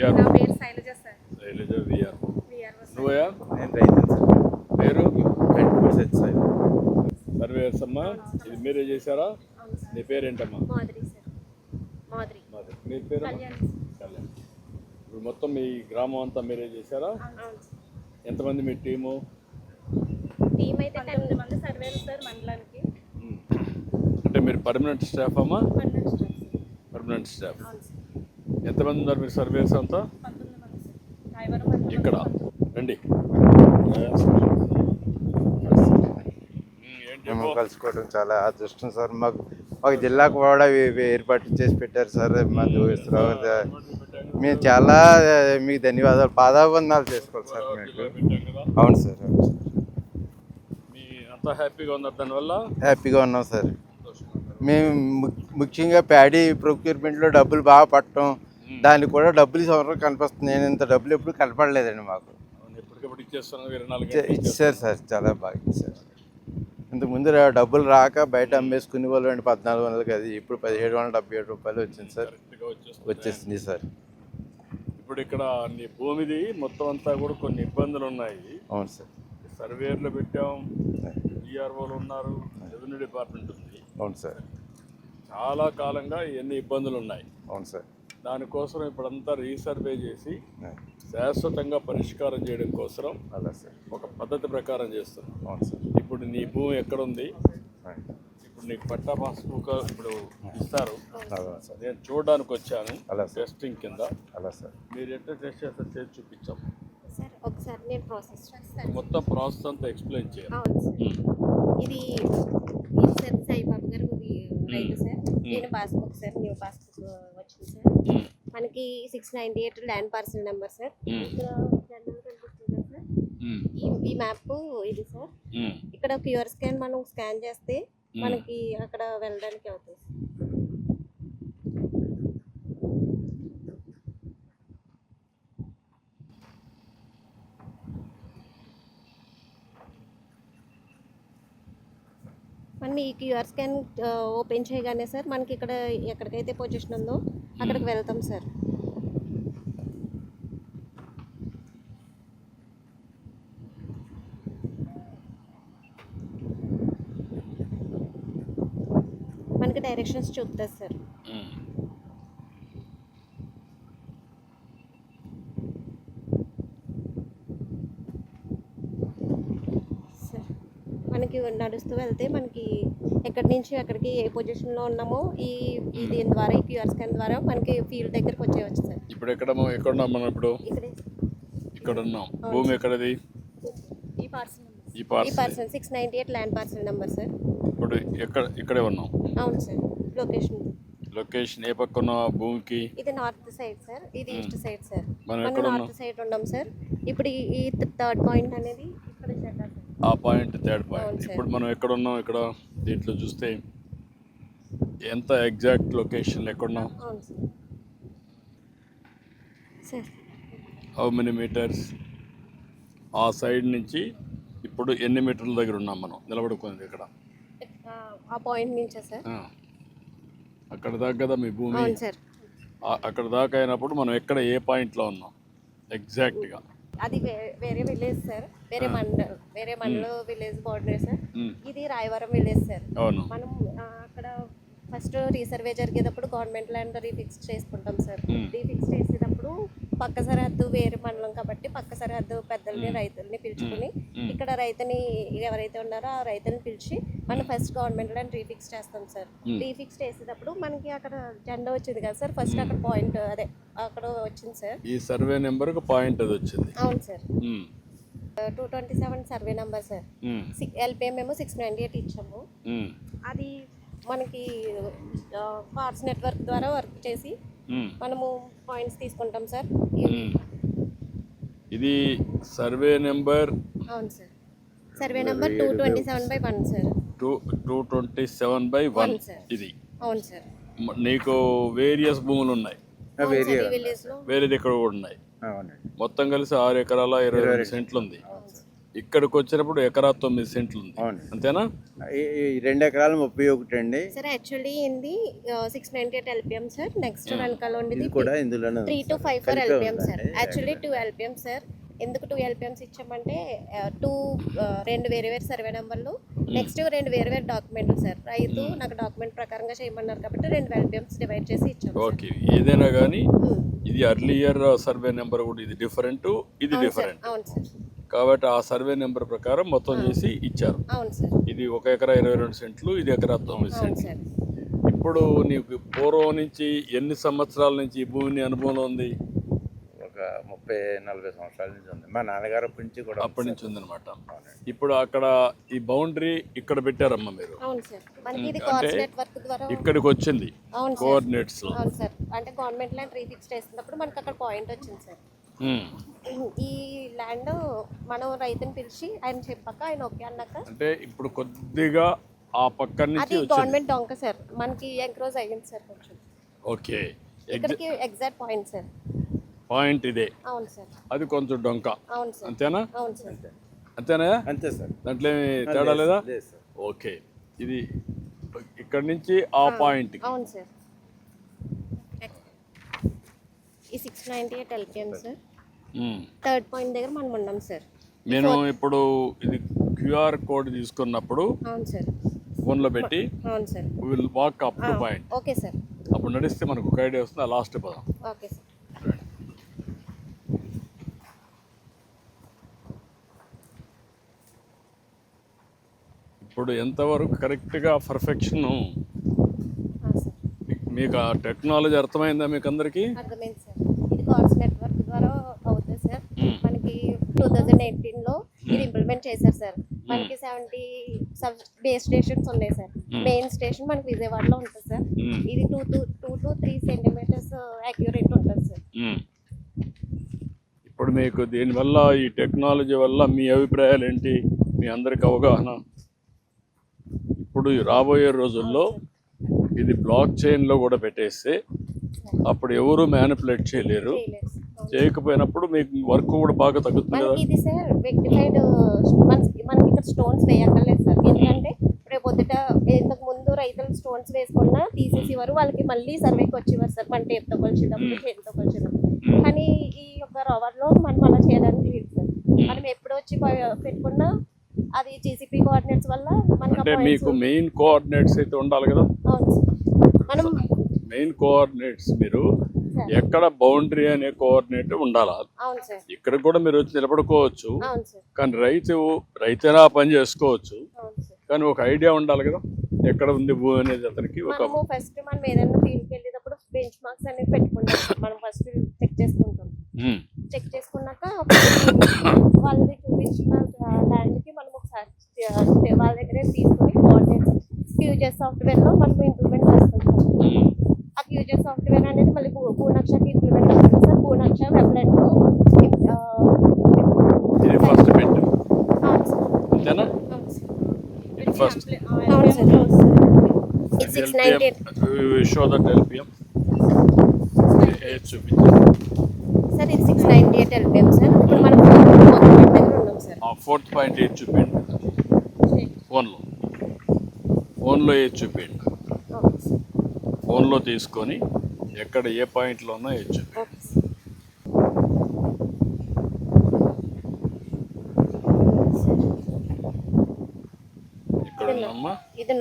VR. నా పేరు Shailaja sir. Shailaja VR. నువ్వయా? నేను రైతు సార్. పేరు సార్. సర్వేయర్స్ అమ్మా. ఇది మీరే చేశారా? నీ పేరేంటమ్మా? మాధురి సార్. మాధురి. మీ పేరు? కళ్యాణ్. ఇప్పుడు మొత్తం మీ గ్రామం అంతా మీరే చేశారా? ఎంతమంది మీ టీము? టీం అయితే 10 మంది సర్వేలు సార్ మండలానికి. అంటే మీరు పర్మనెంట్ స్టాఫ్ అమ్మా? Permanent staff. ఎంతమంది ఉన్నారు మీరు సర్వేయర్స్ అంతా? 19 మంది సార్. రాయవరం మండలం ఇక్కడ రండి. మేము కలుసుకోవడం చాలా అదృష్టం సార్. మాకు జిల్లాకు కూడా ఏర్పాటు చేసి పెట్టారు సార్. మా దోస్తురావు మేము చాలా మీకు ధన్యవాదాలు, పాదాబంధాలు చేసుకోవాలి సార్ మీకు. అవును సార్. అంతా హ్యాపీగా ఉన్నారు దానివల్ల? హ్యాపీగా ఉన్నాం సార్. మేము ముఖ్యంగా ప్యాడీ ప్రొక్యూర్మెంట్లో డబ్బులు బాగా పట్టడం, దానికి కూడా డబ్బులు సంవత్సరం కనిపిస్తుంది. నేను ఇంత డబ్బులు ఎప్పుడు కనపడలేదండి మాకు. ఇచ్చారు సార్, చాలా బాగా ఇచ్చారు. ఇంతకుముందు డబ్బులు రాక బయట అమ్మేసుకునే వాళ్ళు అండి 1400 అది, ఇప్పుడు 1777 రూపాయలు వచ్చింది సార్. వచ్చేసింది సార్. ఇప్పుడు ఇక్కడ నీ భూమిది మొత్తం అంతా కూడా కొన్ని ఇబ్బందులు ఉన్నాయి. అవును సార్. సర్వేయర్లు పెట్టాం, డిఆర్ఓలు ఉన్నారు, రెవెన్యూ డిపార్ట్మెంట్ ఉంది. అవును సార్. చాలా కాలంగా ఎన్ని ఇబ్బందులు ఉన్నాయి. అవును సార్. దానికోసం ఇప్పుడంతా రీసర్వే చేసి శాశ్వతంగా పరిష్కారం చేయడం కోసం అలా సార్ ఒక పద్ధతి ప్రకారం చేస్తున్నాం. అవును సార్. ఇప్పుడు నీ భూమి ఎక్కడుంది, ఇప్పుడు నీకు పట్టా పాస్బుక్ ఇప్పుడు ఇస్తారు. నేను చూడడానికి వచ్చాను టెస్టింగ్ కింద. అలా సార్. మీరు ఎట్లా టెస్ట్ చేస్తారు చేసి చూపించాం సార్. ఒకసారి నేను ప్రాసెస్ చేస్తాను. మొత్తం ప్రాసెస్ అంతా ఎక్స్ప్లెయిన్ చేయాలి. అవును సార్. ఇది సార్ సాయిబాబు గారు రైతు సార్. నేను పాస్బుక్ సార్, న్యూ పాస్బుక్ వచ్చింది సార్. మనకి 698 ల్యాండ్ పార్సల్ నెంబర్ సార్. ఇక్కడ జనరల్ కనిపిస్తుంది సార్. ఈ మ్యాప్ ఇది సార్. ఇక్కడ క్యూఆర్ స్కాన్ మనం స్కాన్ చేస్తే మనకి అక్కడ వెళ్ళడానికి అవుతుంది. మనం ఈ క్యూఆర్ స్కాన్ ఓపెన్ చేయగానే సార్ మనకి ఇక్కడ ఎక్కడికైతే పొజిషన్ ఉందో అక్కడికి వెళ్తాం సార్. మనకి డైరెక్షన్స్ చూపుతుంది సార్. మనకి నడుస్తూ వెళ్తే మనకి ఎక్కడి నుంచి ఎక్కడికి ఏ పొజిషన్లో ఉన్నామో దీని ద్వారా ఈ క్యూఆర్ స్కాన్ ద్వారా మనకి ఫీల్డ్ దగ్గరికి వచ్చేయచ్చు సార్. ఇప్పుడు ఎక్కడున్నాం మనం? ఇప్పుడు ఇక్కడ ఉన్నాం. భూమి ఎక్కడది? ఈ parcel 698 land parcel number sir. ఇప్పుడు ఇక్కడే ఉన్నాం. అవును సార్. లొకేషన్ ఏ పక్క ఉన్న భూమికి? ఇది నార్త్ సైడ్ సార్, ఇది ఈస్ట్ సైడ్ సార్. మనం నార్త్ సైడ్ ఉన్నాం సార్. ఇప్పుడు ఈ థర్డ్ పాయింట్ అనేది ఇక్కడ సార్. ఆ పాయింట్ థర్డ్ పాయింట్. ఇప్పుడు మనం ఎక్కడ ఉన్నాం? ఇక్కడ దీంట్లో చూస్తే ఎంత ఎగ్జాక్ట్ లొకేషన్ ఎక్కడున్నాం? How many metres? ఆ సైడ్ నుంచి ఇప్పుడు ఎన్ని మీటర్ల దగ్గర ఉన్నాం మనం నిలబడుకుంది? ఇక్కడ ఆ పాయింట్ నుంచా సార్? అక్కడ దాకా కదా మీ భూమి. అక్కడ దాకా అయినప్పుడు మనం ఎక్కడ ఏ పాయింట్లో ఉన్నాం ఎగ్జాక్ట్గా? అది వేరే విలేజ్ సార్, వేరే మండలం విలేజ్ బార్డర్ సార్. ఇది రాయవరం విలేజ్ సార్. మనం అక్కడ ఫస్ట్ రీసర్వే జరిగేటప్పుడు గవర్నమెంట్ ల్యాండ్ రీఫిక్స్ చేసుకుంటాం సార్. రీఫిక్స్ చేసేటప్పుడు పక్క సరిహద్దు వేరే మండలం కాబట్టి పక్క సరిహద్దు పెద్దల్ని రైతుల్ని పిలుచుకుని ఇక్కడ రైతుని ఎవరైతే ఉన్నారో ఆ రైతుని పిలిచి మనం ఫస్ట్ గవర్నమెంట్ ల్యాండ్ రీఫిక్స్ చేస్తాం సార్. రీఫిక్స్ చేసేటప్పుడు మనకి అక్కడ జెండా వచ్చింది కదా సార్. ఫస్ట్ అక్కడ పాయింట్ అదే అక్కడ వచ్చింది సార్. ఈ సర్వే నెంబర్ పాయింట్ అది వచ్చింది. అవును sir. 227 survey number sir. LPM మేము 698 ఇచ్చాము. అది మనకి కార్డ్స్ నెట్వర్క్ ద్వారా వర్క్ చేసి మనము పాయింట్స్ తీసుకుంటాం సార్. ఇది సర్వే నెంబర్. అవును sir. Survey number 227/1 sir. 227/1 sir. ఇది అవును సార్. నీకు వేరియస్ భూములు ఉన్నాయి, వేరేది ఇక్కడ కూడా ఉన్నాయి. మొత్తం కలిసి 6 ఎకరాల 22 సెంట్లు ఉంది. ఇక్కడికి వచ్చినప్పుడు ఎకరా 9 సెంట్లు ఉంది, అవును. అంతేనా? ఈ 2 ఎకరాలు 31 అండి. సార్ యాక్చువల్లీ ఏంది 698 ఎల్పిఎం సార్. నెక్స్ట్ వెనకాల ఉండేది ఇది కూడా ఇందులోనే 3254 LPM sir. Actually 2 LPM sir. ఎందుకు 2 ఎల్పిఎంస్ ఇచ్చామంటే రెండు వేరే వేరే సర్వే నెంబర్లు, నెక్స్ట్ 2 వేరే వేరే డాక్యుమెంట్లు సార్. రైతు నాకు డాక్యుమెంట్ ప్రకారంగా చేయమన్నారు కాబట్టి 2 ఎల్పిఎంస్ డివైడ్ చేసి ఇచ్చాం. ఓకే, ఏదైనా కానీ ఇది అర్లియర్ సర్వే నెంబర్ కూడా ఇది డిఫరెంట్, ఇది డిఫరెంట్. అవును సార్. కాబట్టి ఆ సర్వే నెంబర్ ప్రకారం మొత్తం చేసి ఇచ్చారు. అవును సార్. ఇది 1 ఎకరా 22 సెంట్లు, ఇది ఎకరా 9 అవును సెంట్లు. సార్. ఇప్పుడు నీకు పూర్వం నుంచి ఎన్ని సంవత్సరాల నుంచి ఈ భూమిని అనుభవంలో ఉంది? ఒక 30-40 సంవత్సరాల నుంచి ఉంది. మా నాన్నగారు నుంచి కూడా అప్పటి నుంచి ఉందన్నమాట. ఇప్పుడు అక్కడ ఈ బౌండరీ ఇక్కడ పెట్టారమ్మా మీరు. అవును సార్. మనకి ఇది కోఆర్డినేట్ వర్క్ ద్వారా ఇక్కడికి వచ్చింది అవును సార్. కోఆర్డినేట్స్. అవును సార్. అంటే గవర్నమెంట్ ల్యాండ్ రీఫిక్స్ చేసినప్పుడు మనకి అక్కడ పాయింట్ వచ్చింది సార్. ఈ ల్యాండ్ మనం రైతుని పిలిచి ఆయన చెప్పాక ఆయన ఓకే అన్నాక, అంటే ఇప్పుడు కొద్దిగా ఆ పక్క నుంచి అది గవర్నమెంట్ డొంక సార్. మనకి ఎంక్రోజ్ అయ్యింది సార్ కొంచెం. ఓకే, ఇక్కడికి ఎగ్జాక్ట్ పాయింట్ సార్. పాయింట్ ఇదే, అవును సార్. అది కొంచెం డొంక, అవును సార్. అంతేనా? అవును సార్. అంతేనా? అంతే సార్. దాంట్లో ఏమి తేడా లేదా? లేదు సార్. ఓకే, ఇది ఇక్కడ నుంచి ఆ పాయింట్. అవును సార్. ఈ 698 ఎల్పిఎం సార్. థర్డ్ పాయింట్ దగ్గర మనం ఉన్నాం సార్. నేను ఇప్పుడు ఇది క్యూఆర్ కోడ్ తీసుకున్నప్పుడు అవును సార్. ఫోన్లో పెట్టి అవును sir. Will walk up to point. Okay sir. అప్పుడు నడిస్తే మనకు ఒక ఐడియా వస్తుంది. ఆ లాస్ట్ పదం. Okay sir. ఇప్పుడు ఎంతవరకు కరెక్ట్గా పర్ఫెక్షన్ సార్. మీకు ఆ టెక్నాలజీ అర్థమైందా మీకు అందరికీ? అర్థమైంది సార్. ఇది కార్డ్స్ నెట్వర్క్ ద్వారా అవుతుంది సార్. మనకి 2018లో ఇది ఇంప్లిమెంట్ చేశారు సార్. మనకి 70 సబ్ బేస్ స్టేషన్స్ ఉన్నాయి సార్. మెయిన్ స్టేషన్ మనకి విజయవాడలో ఉంటుంది సార్. ఇది 2 to 3 సెంటీమీటర్స్ యాక్యురేట్ ఉంటుంది సార్. ఇప్పుడు మీకు దీనివల్ల ఈ టెక్నాలజీ వల్ల మీ అభిప్రాయాలు ఏంటి? మీ అందరికి అవగాహన? ఇప్పుడు రాబోయే రోజుల్లో ఇది బ్లాక్ చైన్లో కూడా పెట్టేస్తే అప్పుడు ఎవరు మ్యానిపులేట్ చేయలేరు. చేయకపోయినప్పుడు మీకు వర్క్ కూడా బాగా తగ్గుతుంది కదా. మనకి ఇది సార్ రెక్టిఫైడ్. మనకి ఇక్కడ స్టోన్స్ వేయక్కర్లేదు సార్. ఎందుకంటే రేపు పొద్దుట ఇంతకు ముందు రైతులు స్టోన్స్ వేసుకున్నా తీసేసి వారు వాళ్ళకి మళ్ళీ సర్వేకి వచ్చేవారు సార్. మన టేప్తో కొలిచేటప్పుడు చేతితో కొలిచేటప్పుడు. కానీ ఈ యొక్క రవర్లో మనం అలా చేయడానికి లేదు సార్. మనం ఎప్పుడు వచ్చి పెట్టుకున్నా అది జీసీపీ కోఆర్డినేట్స్ వల్ల అంటే మీకు మెయిన్ కోఆర్డినేట్స్ అయితే ఉండాలి కదా. అవును సార్. మనం మెయిన్ కోఆర్డినేట్స్ మీరు ఎక్కడ బౌండరీ అనే కోఆర్డినేట్ ఉండాలి. అవును సార్. ఇక్కడ కూడా మీరు వచ్చి నిలబడుకోవచ్చు. అవును సార్. కానీ రైతైనా పని చేసుకోవచ్చు. అవును సార్. కానీ ఒక ఐడియా ఉండాలి కదా ఎక్కడ ఉంది భూ అనేది అతనికి. ఒక ఫస్ట్ మనం ఏదైనా ఫీల్డ్కి వెళ్ళేటప్పుడు బెంచ్ మార్క్స్ అనేది పెట్టుకుంటాం. మనం ఫస్ట్ చెక్ చేసుకుంటాం. చెక్ చేసుకున్నాక వాళ్ళది చూపించిన ల్యాండ్కి మనం ఒకసారి వాళ్ళ దగ్గరే తీసుకుని కోఆర్డినేట్స్ ఫ్యూచర్ సాఫ్ట్వేర్లో మనం ఇంప్లిమెంట్ చేస్తాం సార్. ఆ ఫ్యూచర్ సాఫ్ట్వేర్ అనేది మళ్ళీ పూర్ణాక్షకి ఇంప్లిమెంట్ అవుతుంది సార్. పూర్ణాక్ష వెబ్లెట్లో ఇది ఫస్ట్ పెట్టు, అవును సార్. అంతేనా? ఇది ఫస్ట్. అవును సార్. ఇది 698 షో దట్ ఎల్పిఎం చూపించండి సార్. ఇది 698 ఎల్పిఎం సార్. ఇప్పుడు మనం దగ్గర ఉన్నాం సార్. 4.8 చూపించండి ఫోన్లో ఏది చూపించండి. ఫోన్లో తీసుకొని ఎక్కడ ఏ పాయింట్లో ఉన్నా ఏది చూపించండి. ఇక్కడ ఉన్నామ్మా.